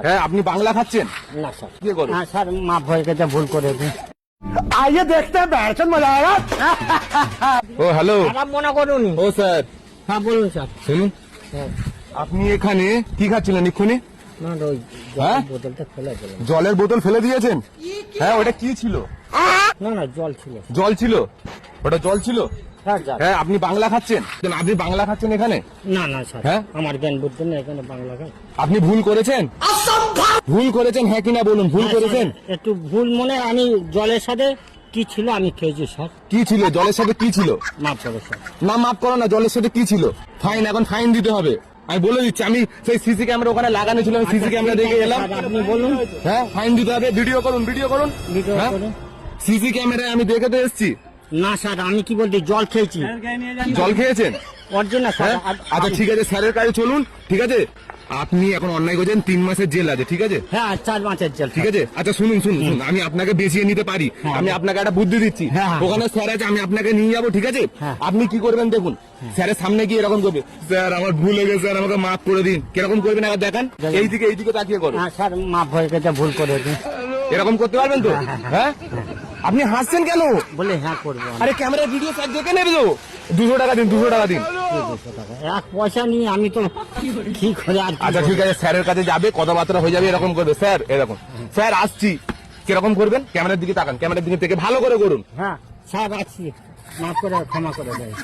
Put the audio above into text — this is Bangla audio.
হ্যাঁ, আপনি বাংলা খাচ্ছেন না স্যার। কি করুন? হ্যাঁ স্যার, মাফ হয়ে গেছে, ভুল করে দিন। आइए देखते हैं बैठन मजा आएगा। ও হ্যালো, খারাপ মনে করুন। ও স্যার হ্যাঁ বলুন স্যার। শুনুন, হ্যাঁ, আপনি এখানে কি খাচ্ছিলেন এক্ষুনি? না ওই হ্যাঁ? বোতলটা ফেলে দিলাম। জলের বোতল ফেলে দিয়েছেন? হ্যাঁ, ওটা কি ছিল? না জল ছিল। জল ছিল? ওটা জল ছিল? হ্যাঁ স্যার। হ্যাঁ, আপনি বাংলা খাচ্ছেন? আপনি বাংলা খাচ্ছেন এখানে? না স্যার, হ্যাঁ? আমার জ্ঞান বুদ্ধি নেই, এখানে বাংলা গান। আপনি ভুল করেছেন? ভুল করেছেন, হ্যাঁ কিনা বলুন, ভুল করেছেন? একটু ভুল মনে, আমি জলের সাথে কি ছিল আমি খেয়েছি স্যার, কি ছিল জলের সাথে? কি ছিল? মাফ করে স্যার। না, মাফ করো না, জলের সাথে কি ছিল? ফাইন, এখন ফাইন দিতে হবে। আমি বলে দিচ্ছি, আমি সেই সিসি ক্যামেরা ওখানে লাগানো ছিল, আমি সিসি ক্যামেরা দেখে এলাম। স্যার, আপনি বলুন। হ্যাঁ, ফাইন দিতে হবে। ভিডিও করুন, ভিডিও করুন। ভিডিও হ্যাঁ? করুন। সিসি ক্যামেরায় আমি দেখে তো এসছি। না স্যার, আমি কি বলছি, জল খেয়েছি। জল খেয়েছেন? অরিজিনাল হ্যাঁ, স্যার। আচ্ছা ঠিক আছে, স্যারের কাছে চলুন। ঠিক আছে, আপনি এখন অন্যায় করছেন, 3 মাসের জেল আছে। ঠিক আছে, হ্যাঁ, 4 মাসের জেল। ঠিক আছে। আচ্ছা শুনুন, আমি আপনাকে বেঁচিয়ে নিতে পারি। হ্যাঁ। আমি আপনাকে একটা বুদ্ধি দিচ্ছি। হ্যাঁ। ওখানে স্যার আছে, আমি আপনাকে নিয়ে যাবো। ঠিক আছে, হ্যাঁ। আপনি কি করবেন দেখুন। স্যারের সামনে গিয়ে এরকম করবে, স্যার আমার ভুল হয়ে গেছে, স্যার আমাকে মাফ করে দিন। কিরকম করবেন একবার দেখান। এইদিকে তাকিয়ে করুন। হ্যাঁ স্যার, মাফ হয়ে গেছে, ভুল করে দিন। এরকম করতে পারবেন তো? হ্যাঁ, আপনি হাসছেন কেন? বলে হ্যাঁ করবো আমি। আরে ক্যামেরা ভিডিও স্যার দেখে নেবে তো। 200 টাকা দিন, 200 টাকা দিন। 200 টাকা। এক পয়সা নিয়ে আমি তো কি করে আর কি আচ্ছা করবো? ঠিক আছে, স্যারের কাছে যাবে, কথাবার্তা হয়ে যাবে, এরকম করবে। স্যার এরকম, স্যার আসছি, কিরকম করবেন? ক্যামেরার দিকে তাকান, ক্যামেরার দিকে থেকে ভালো করে করুন। হ্যাঁ স্যার, আছি, মাফ করে ক্ষমা করে দেয়।